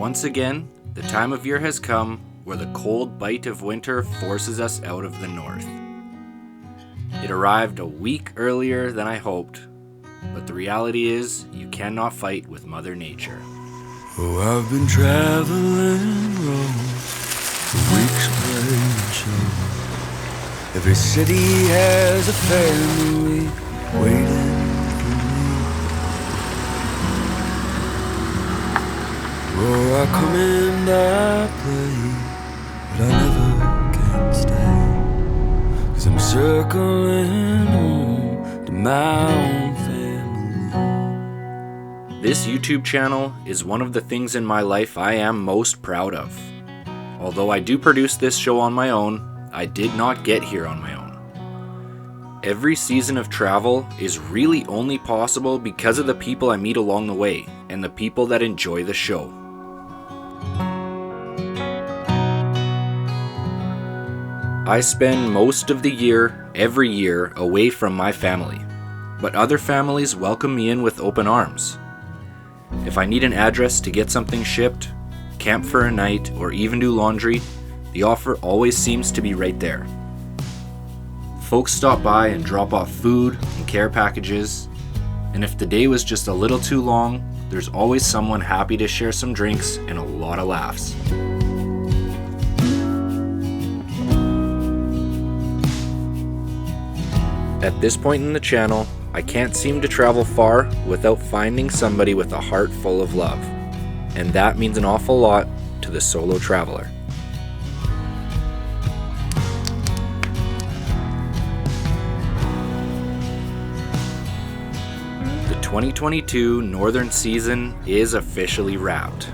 Once again, the time of year has come where the cold bite of winter forces us out of the north. It arrived a week earlier than I hoped, but the reality is you cannot fight with Mother Nature. Oh, I've been traveling road for weeks playing show. Every city has a family waiting for me. Oh, I come and I play, but I never can stay, 'cause I'm circling home to my own family. This YouTube channel is one of the things in my life I am most proud of. Although I do produce this show on my own, I did not get here on my own. Every season of travel is really only possible because of the people I meet along the way and the people that enjoy the show. I spend most of the year, every year, away from my family, but other families welcome me in with open arms. If I need an address to get something shipped, camp for a night, or even do laundry, the offer always seems to be right there. Folks stop by and drop off food and care packages, and if the day was just a little too long, there's always someone happy to share some drinks and a lot of laughs. At this point in the channel, I can't seem to travel far without finding somebody with a heart full of love, and that means an awful lot to the solo traveler. The 2022 northern season is officially wrapped,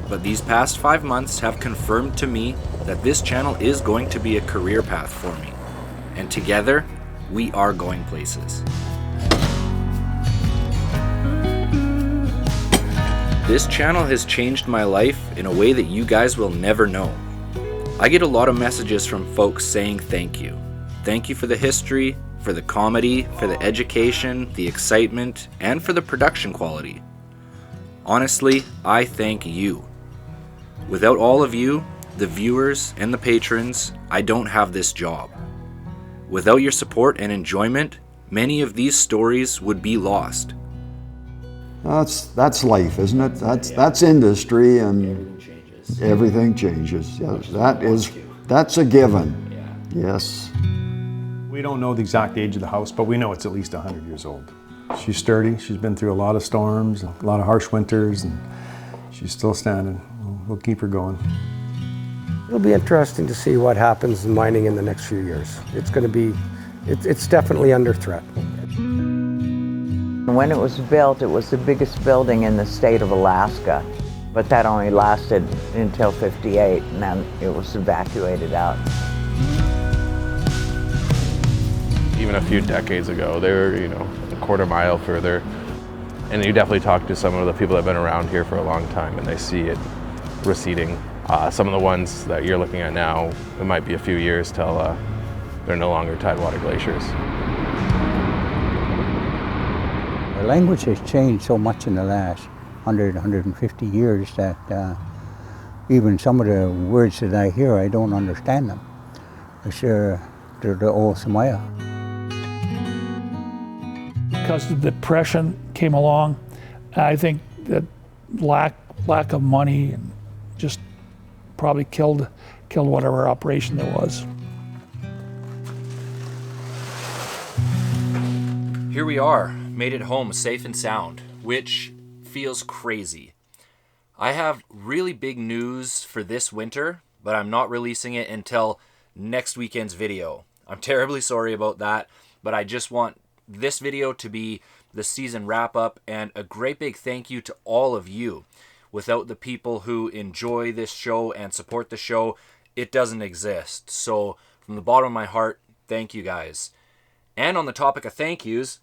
but these past 5 months have confirmed to me that this channel is going to be a career path for me, and together we are going places. This channel has changed my life in a way that you guys will never know. I get a lot of messages from folks saying thank you. Thank you for the history, for the comedy, for the education, the excitement, and for the production quality. Honestly, I thank you. Without all of you, the viewers and the patrons, I don't have this job. Without your support and enjoyment, many of these stories would be lost. That's life, isn't it? That's industry, and everything changes. Yes, that's a given. Yes. We don't know the exact age of the house, but we know it's at least 100 years old. She's sturdy. She's been through a lot of storms, a lot of harsh winters, and she's still standing. We'll keep her going. It'll be interesting to see what happens in mining in the next few years. It's going to be, it's definitely under threat. When it was built, it was the biggest building in the state of Alaska, but that only lasted until '58, and then it was evacuated out. Even a few decades ago, they were, a quarter mile further, and you definitely talk to some of the people that have been around here for a long time, and they see it receding. Some of the ones that you're looking at now, it might be a few years till they're no longer tidewater glaciers. The language has changed so much in the last 100, 150 years that even some of the words that I hear, I don't understand them. They're the old Samaya. Because the Depression came along, I think that lack of money and just probably killed whatever operation there was. Here we are, made it home safe and sound, which feels crazy. I have really big news for this winter, but I'm not releasing it until next weekend's video. I'm terribly sorry about that, but I just want this video to be the season wrap up, and a great big thank you to all of you. Without the people who enjoy this show and support the show, it doesn't exist. So from the bottom of my heart, thank you guys. And on the topic of thank yous,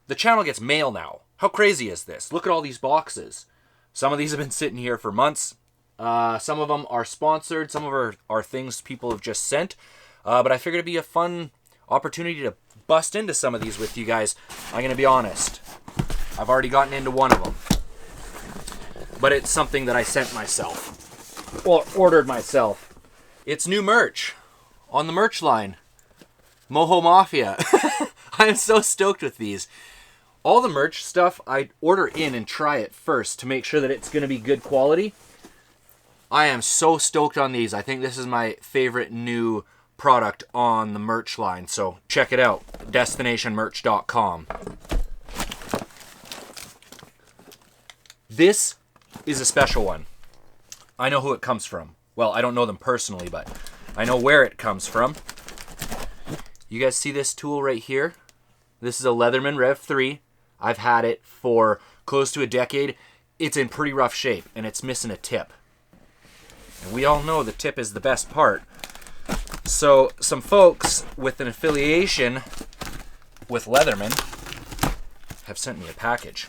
the channel gets mail now. How crazy is this? Look at all these boxes. Some of these have been sitting here for months. Some of them are sponsored. Some of them are things people have just sent. But I figured it'd be a fun opportunity to bust into some of these with you guys. I'm going to be honest. I've already gotten into one of them. but it's something that I sent myself, or ordered myself. It's new merch on the merch line. Moho Mafia. I'm so stoked with these. All the merch stuff, I order in and try it first to make sure that it's going to be good quality. I am so stoked on these. I think this is my favorite new product on the merch line. So check it out. destinationmerch.com. This is a special one. I know who it comes from. Well, I don't know them personally, but I know where it comes from. You guys see this tool right here? This is a Leatherman Rev 3. I've had it for close to a decade. It's in pretty rough shape, and it's missing a tip. And we all know the tip is the best part. So some folks with an affiliation with Leatherman have sent me a package.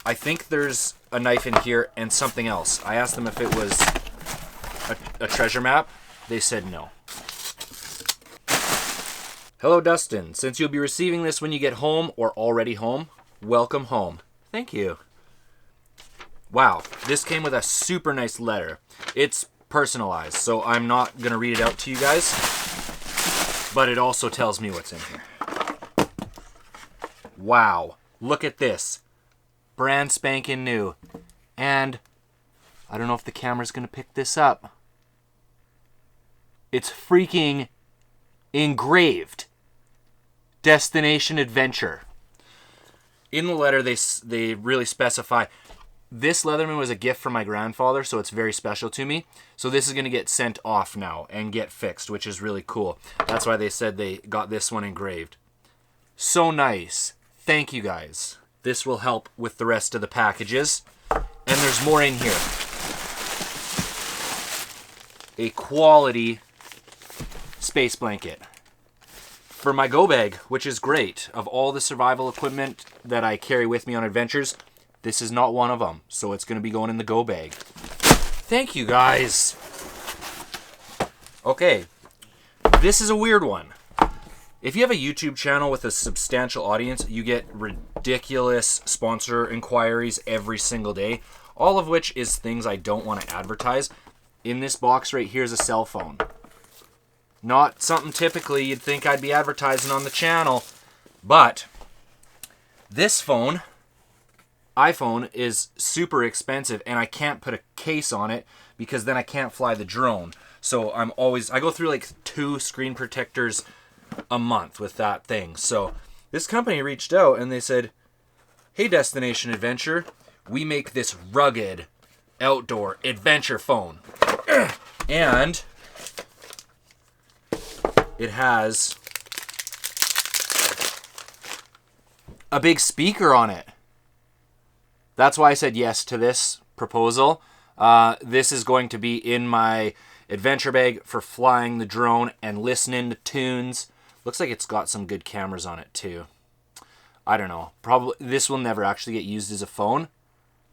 I think there's a knife in here and something else. I asked them if it was a treasure map. They said no. Hello, Dustin. Since you'll be receiving this when you get home or already home, welcome home. Thank you. Wow, this came with a super nice letter. It's personalized, so I'm not going to read it out to you guys, but it also tells me what's in here. Wow, look at this. Brand spanking new. And I don't know if the camera's going to pick this up. It's freaking engraved. Destination Adventure. In the letter, they really specify, this Leatherman was a gift from my grandfather, so it's very special to me. So this is going to get sent off now and get fixed, which is really cool. That's why they said they got this one engraved. So nice. Thank you, guys. This will help with the rest of the packages. And there's more in here. A quality space blanket for my go bag, which is great. Of all the survival equipment that I carry with me on adventures, this is not one of them. So it's going to be going in the go bag. Thank you, guys. Okay, this is a weird one. If you have a YouTube channel with a substantial audience, you get ridiculous sponsor inquiries every single day, all of which is things I don't want to advertise. In this box right here is a cell phone. Not something typically you'd think I'd be advertising on the channel, but this phone, iPhone, is super expensive and I can't put a case on it because then I can't fly the drone. So I go through like 2 screen protectors a month with that thing. So this company reached out and they said, hey, Destination Adventure, we make this rugged outdoor adventure phone. And it has a big speaker on it. That's why I said yes to this proposal. This is going to be in my adventure bag for flying the drone and listening to tunes. Looks like it's got some good cameras on it too. I don't know. Probably this will never actually get used as a phone,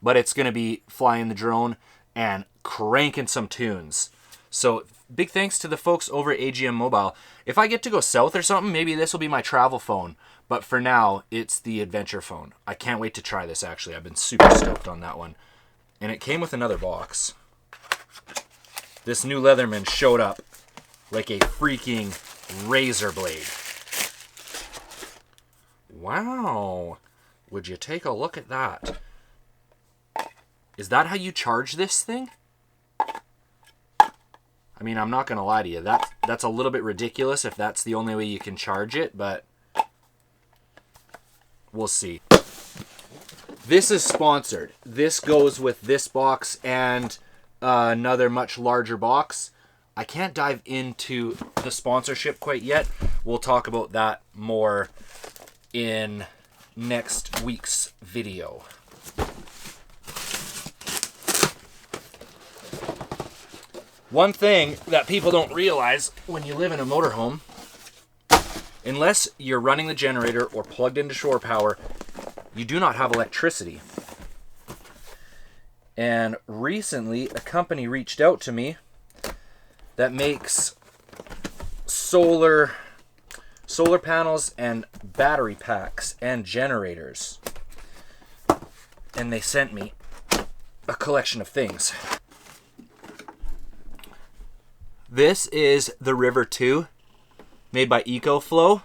but it's going to be flying the drone and cranking some tunes. So big thanks to the folks over at AGM Mobile. If I get to go south or something, maybe this will be my travel phone. But for now, it's the adventure phone. I can't wait to try this, actually. I've been super stoked on that one. And it came with another box. This new Leatherman showed up like a freaking razor blade. Wow. Would you take a look at that? Is that how you charge this thing? I mean, I'm not going to lie to you. That's a little bit ridiculous if that's the only way you can charge it, but we'll see. This is sponsored. This goes with this box and another much larger box. I can't dive into the sponsorship quite yet. We'll talk about that more in next week's video. One thing that people don't realize when you live in a motorhome, unless you're running the generator or plugged into shore power, you do not have electricity. And recently, a company reached out to me that makes solar panels and battery packs and generators. And they sent me a collection of things. This is the River 2, made by EcoFlow,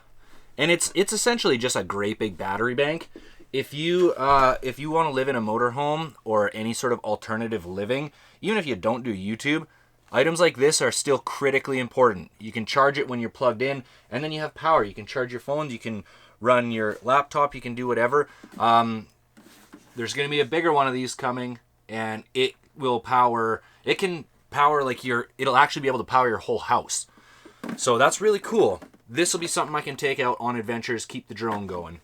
and it's essentially just a great big battery bank. If you want to live in a motorhome or any sort of alternative living, even if you don't do YouTube, items like this are still critically important. You can charge it when you're plugged in, and then you have power. You can charge your phones, you can run your laptop, you can do whatever. There's going to be a bigger one of these coming, and it can power like it'll actually be able to power your whole house. So that's really cool. This will be something I can take out on adventures, keep the drone going.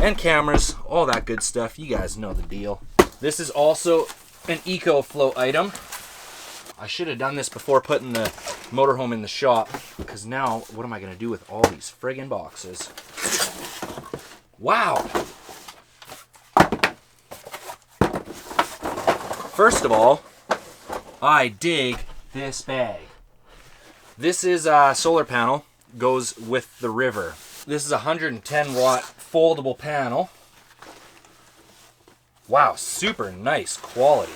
And cameras, all that good stuff. You guys know the deal. This is also an EcoFlow item. I should have done this before putting the motorhome in the shop, because now what am I going to do with all these friggin' boxes? Wow. First of all, I dig this bag. This is a solar panel, goes with the river. This is a 110 watt foldable panel. Wow, super nice quality.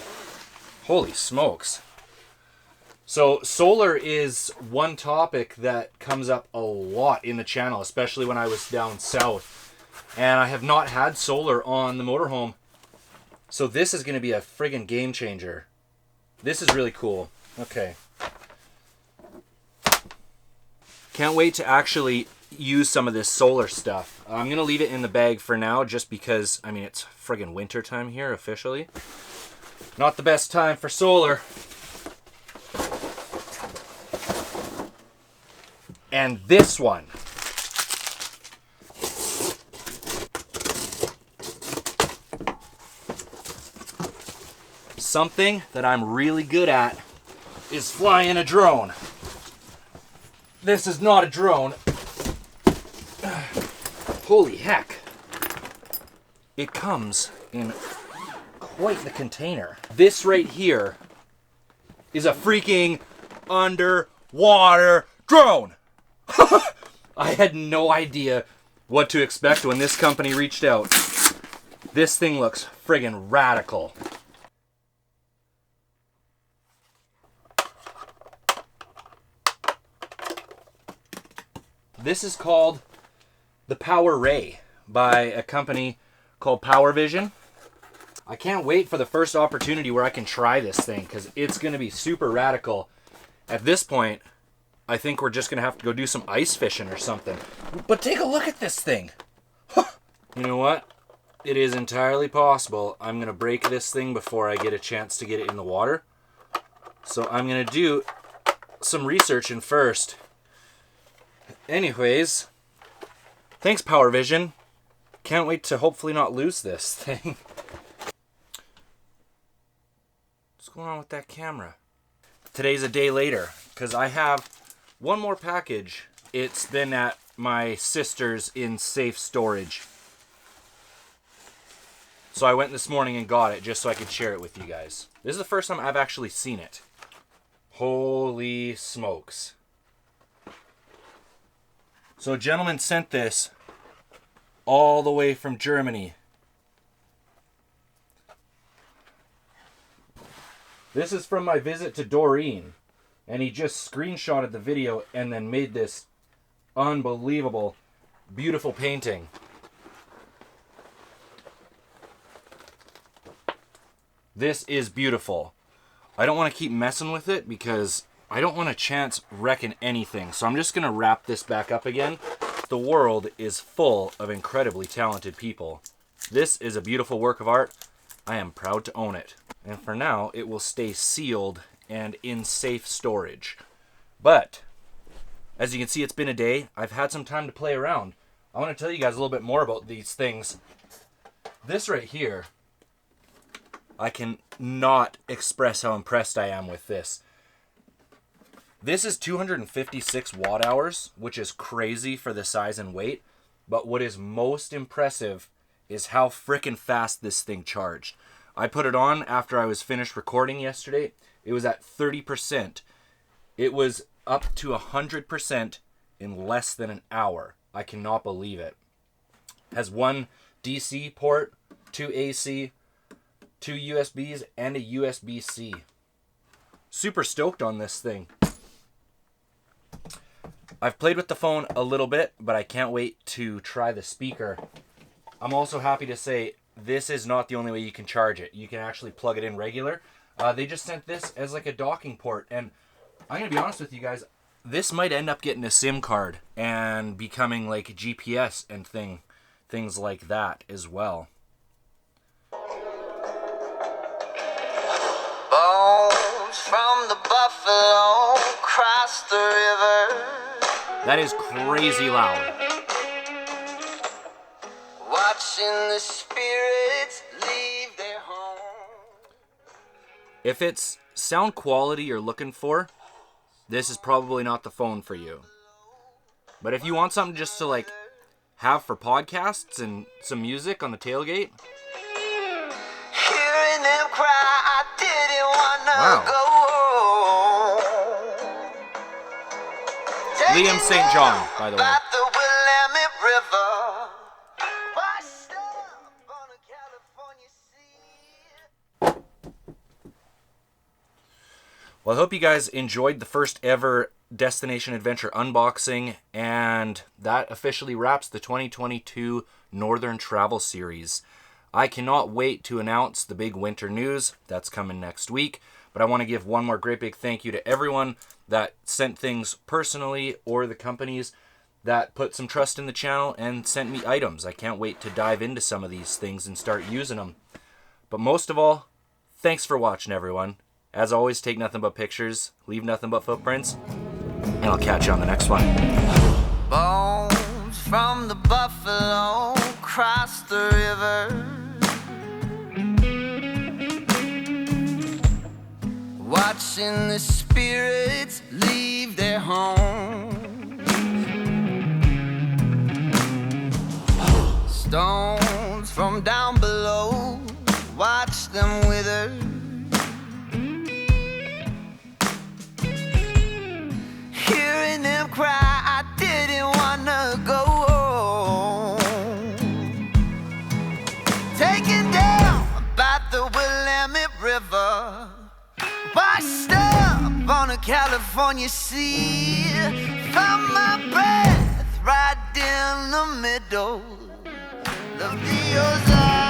Holy smokes. So solar is one topic that comes up a lot in the channel, especially when I was down south. And I have not had solar on the motorhome. So this is going to be a friggin' game changer. This is really cool. Okay. Can't wait to actually use some of this solar stuff. I'm going to leave it in the bag for now just because, I mean, it's friggin' winter time here officially. Not the best time for solar. And this one. Something that I'm really good at is flying a drone. This is not a drone. Holy heck. It comes in quite the container. This right here is a freaking underwater drone. I had no idea what to expect when this company reached out. This thing looks friggin' radical. This is called the Power Ray by a company called Power Vision. I can't wait for the first opportunity where I can try this thing because it's going to be super radical. At this point, I think we're just going to have to go do some ice fishing or something. But take a look at this thing. You know what? It is entirely possible I'm going to break this thing before I get a chance to get it in the water. So I'm going to do some researching first. Anyways, thanks Power Vision. Can't wait to hopefully not lose this thing. What's going on with that camera? Today's a day later because I have one more package. It's been at my sister's in safe storage. So I went this morning and got it just so I could share it with you guys. This is the first time I've actually seen it. Holy smokes. So a gentleman sent this all the way from Germany. This is from my visit to Doreen, and he just screenshotted the video and then made this unbelievable, beautiful painting. This is beautiful. I don't want to keep messing with it because I don't want to chance wrecking anything, so I'm just going to wrap this back up again. The world is full of incredibly talented people. This is a beautiful work of art. I am proud to own it. And for now, it will stay sealed and in safe storage. But, as you can see, it's been a day. I've had some time to play around. I want to tell you guys a little bit more about these things. This right here, I can not express how impressed I am with this. This is 256 watt hours, which is crazy for the size and weight. But what is most impressive is how frickin' fast this thing charged. I put it on after I was finished recording yesterday. It was at 30%. It was up to 100% in less than an hour. I cannot believe it. Has one DC port, 2 AC. 2 USBs, and a USB-C. Super stoked on this thing. I've played with the phone a little bit, but I can't wait to try the speaker. I'm also happy to say this is not the only way you can charge it. You can actually plug it in regular. They just sent this as like a docking port, and I'm going to be honest with you guys, this might end up getting a SIM card and becoming like GPS and things like that as well. Bones from the buffalo cross the river. That is crazy loud. Watching the spirits leave their home. If it's sound quality you're looking for, this is probably not the phone for you. But if you want something just to like have for podcasts and some music on the tailgate. Hearing them cry, I didn't wanna go. Liam St. John, by the way. By the Willamette River. Washed up on a California sea. Well, I hope you guys enjoyed the first ever Destination Adventure unboxing, and that officially wraps the 2022 Northern Travel Series. I cannot wait to announce the big winter news that's coming next week, but I want to give one more great big thank you to everyone that sent things personally or the companies that put some trust in the channel and sent me items. I can't wait to dive into some of these things and start using them. But most of all, thanks for watching, everyone. As always, take nothing but pictures, leave nothing but footprints, and I'll catch you on the next one. Bones from the buffalo cross the river. Watching the spirits leave their homes. Stones from down below, watch them wither. Hearing them cry, I didn't wanna go home. Taken down by the Willamette River. Washed up on a California sea. Found my breath right in the middle of the Ozarks.